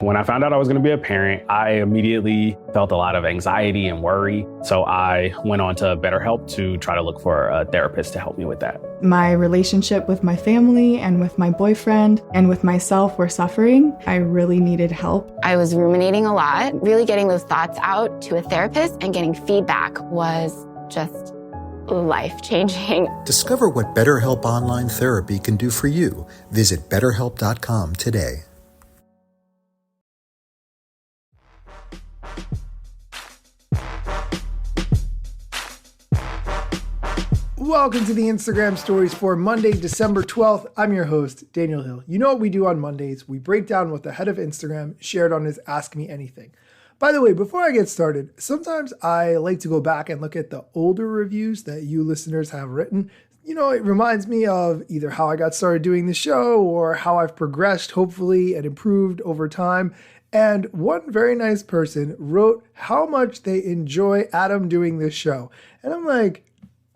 When I found out I was going to be a parent, I immediately felt a lot of anxiety and worry. So I went on to BetterHelp to try to look for a therapist to help me with that. My relationship with my family and with my boyfriend and with myself were suffering. I really needed help. I was ruminating a lot. Really getting those thoughts out to a therapist and getting feedback was just life-changing. Discover what BetterHelp Online Therapy can do for you. Visit BetterHelp.com today. Welcome to the Instagram stories for Monday, December 12th. I'm your host, Daniel Hill. You know what we do on Mondays? We break down what the head of Instagram shared on his Ask Me Anything. By the way, before I get started, sometimes I like to go back and look at the older reviews that you listeners have written. You know, it reminds me of either how I got started doing the show or how I've progressed, hopefully, and improved over time. And one very nice person wrote how much they enjoy Adam doing this show. And I'm like,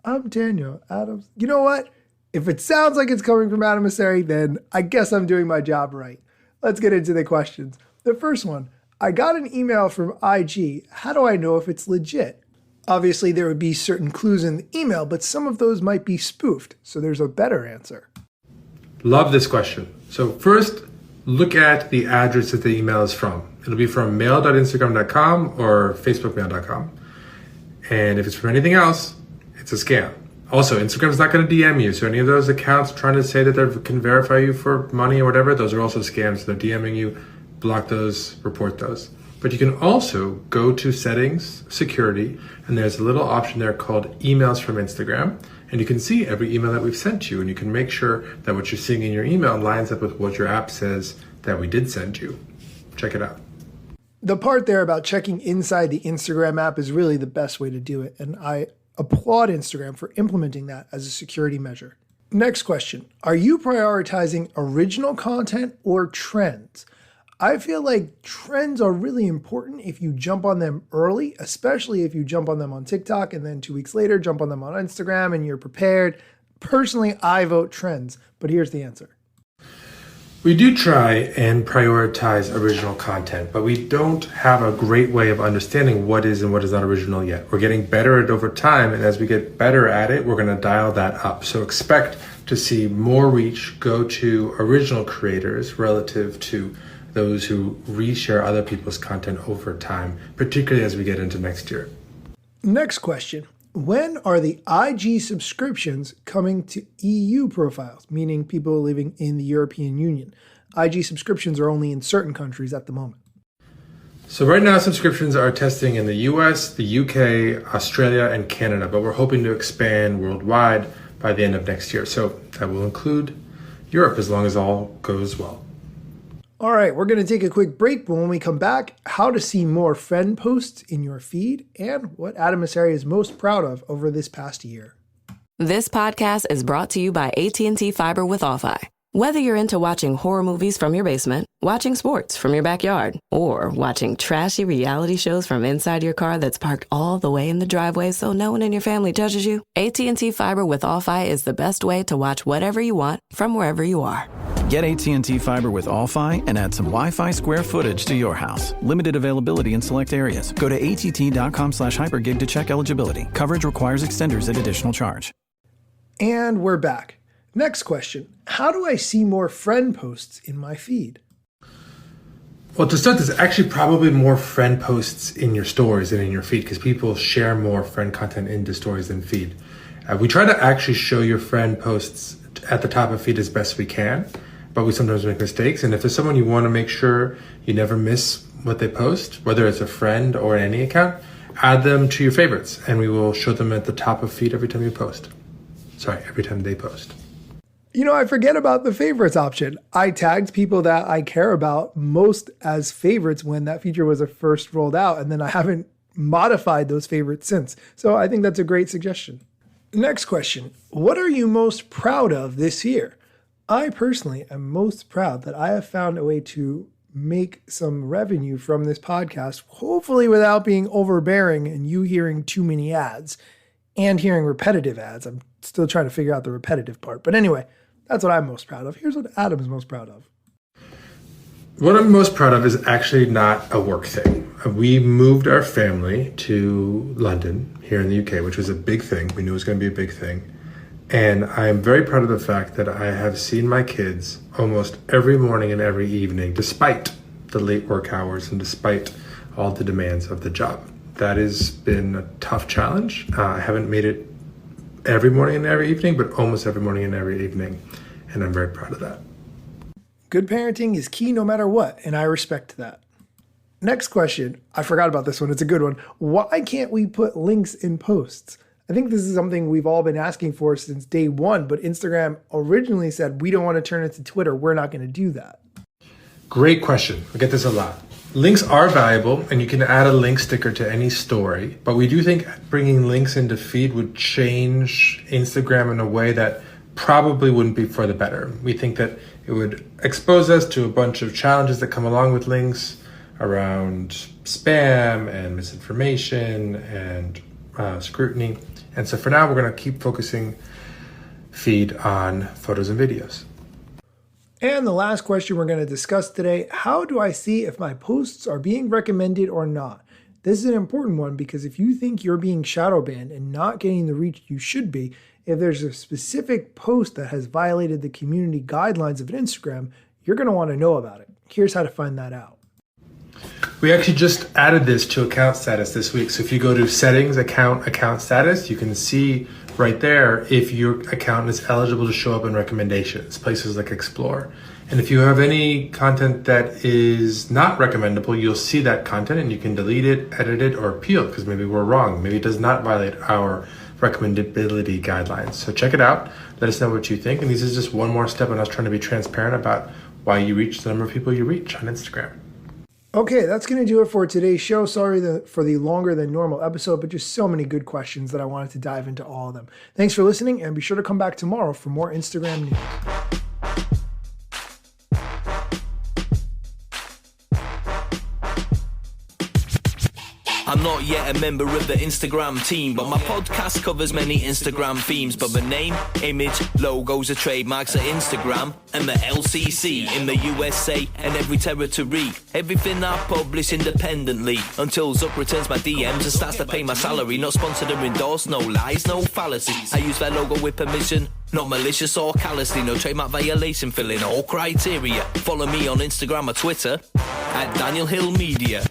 I'm Daniel Adams. You know what? If it sounds like it's coming from Adam Asseri, then I guess I'm doing my job right. Let's get into the questions. The first one, I got an email from IG. How do I know if it's legit? Obviously, there would be certain clues in the email, but some of those might be spoofed. So there's a better answer. Love this question. So first, look at the address that the email is from. It'll be from mail.instagram.com or facebookmail.com. And if it's from anything else, it's a scam. Also, Instagram's not going to DM you. So any of those accounts trying to say that they can verify you for money or whatever, those are also scams. They're DMing you, block those, report those. But you can also go to settings, security, and there's a little option there called emails from Instagram. And you can see every email that we've sent you. And you can make sure that what you're seeing in your email lines up with what your app says that we did send you. Check it out. The part there about checking inside the Instagram app is really the best way to do it. And I applaud Instagram for implementing that as a security measure. Next question. Are you prioritizing original content or trends? I feel like trends are really important if you jump on them early, especially if you jump on them on TikTok and then 2 weeks later jump on them on Instagram and you're prepared. Personally, I vote trends, but here's the answer. We do try and prioritize original content, but we don't have a great way of understanding what is and what is not original yet. We're getting better at it over time, and as we get better at it, we're going to dial that up. So expect to see more reach go to original creators relative to those who reshare other people's content over time, particularly as we get into next year. Next question. When are the IG subscriptions coming to EU profiles, meaning people living in the European Union? IG subscriptions are only in certain countries at the moment. So right now, subscriptions are testing in the US, the UK, Australia, and Canada, but we're hoping to expand worldwide by the end of next year. So that will include Europe as long as all goes well. All right, we're going to take a quick break, but when we come back, how to see more friend posts in your feed and what Adam Asseri is most proud of over this past year. This podcast is brought to you by AT&T Fiber with Wi-Fi. Whether you're into watching horror movies from your basement, watching sports from your backyard, or watching trashy reality shows from inside your car that's parked all the way in the driveway so no one in your family touches you, AT&T Fiber with Wi-Fi is the best way to watch whatever you want from wherever you are. Get AT&T Fiber with Wi-Fi and add some Wi-Fi square footage to your house. Limited availability in select areas. Go to att.com/hypergig to check eligibility. Coverage requires extenders at additional charge. And we're back. Next question. How do I see more friend posts in my feed? Well, to start, there's actually probably more friend posts in your stories than in your feed because people share more friend content into stories than feed. We try to actually show your friend posts at the top of feed as best we can, but we sometimes make mistakes. And if there's someone you want to make sure you never miss what they post, whether it's a friend or any account, add them to your favorites and we will show them at the top of feed every time you post. Every time they post. You know, I forget about the favorites option. I tagged people that I care about most as favorites when that feature was first rolled out, and then I haven't modified those favorites since. So I think that's a great suggestion. Next question. What are you most proud of this year? I personally am most proud that I have found a way to make some revenue from this podcast, hopefully without being overbearing and you hearing too many ads and hearing repetitive ads. I'm still trying to figure out the repetitive part. But anyway, that's what I'm most proud of. Here's what Adam's most proud of. What I'm most proud of is actually not a work thing. We moved our family to London here in the UK, which was a big thing. We knew it was going to be a big thing. And I am very proud of the fact that I have seen my kids almost every morning and every evening, despite the late work hours and despite all the demands of the job. That has been a tough challenge. I haven't made it every morning and every evening, but almost every morning and every evening. And I'm very proud of that. Good parenting is key no matter what, and I respect that. Next question. I forgot about this one. It's a good one. Why can't we put links in posts? I think this is something we've all been asking for since day one, but Instagram originally said, we don't want to turn it to Twitter. We're not going to do that. Great question. I get this a lot. Links are valuable, and you can add a link sticker to any story, but we do think bringing links into feed would change Instagram in a way that probably wouldn't be for the better. We think that it would expose us to a bunch of challenges that come along with links around spam and misinformation and scrutiny. And so for now, we're going to keep focusing feed on photos and videos. And the last question we're going to discuss today, how do I see if my posts are being recommended or not? This is an important one because if you think you're being shadow banned and not getting the reach you should be, if there's a specific post that has violated the community guidelines of Instagram, you're going to want to know about it. Here's how to find that out. We actually just added this to account status this week. So if you go to settings, account status, you can see right there if your account is eligible to show up in recommendations, places like Explore. And if you have any content that is not recommendable, you'll see that content and you can delete it, edit it, or appeal because maybe we're wrong. Maybe it does not violate our recommendability guidelines. So check it out. Let us know what you think. And this is just one more step in us trying to be transparent about why you reach the number of people you reach on Instagram. Okay, that's going to do it for today's show. Sorry for the longer than normal episode, but just so many good questions that I wanted to dive into all of them. Thanks for listening, and be sure to come back tomorrow for more Instagram news. I'm not yet a member of the Instagram team, but my podcast covers many Instagram themes. But the name, image, logos are trademarks at Instagram and the LCC in the USA and every territory. Everything I publish independently until Zuck returns my DMs and starts to pay my salary. Not sponsored or endorsed, no lies, no fallacies. I use their logo with permission, not malicious or callously. No trademark violation, filling all criteria. Follow me on Instagram or Twitter at Daniel Hill Media.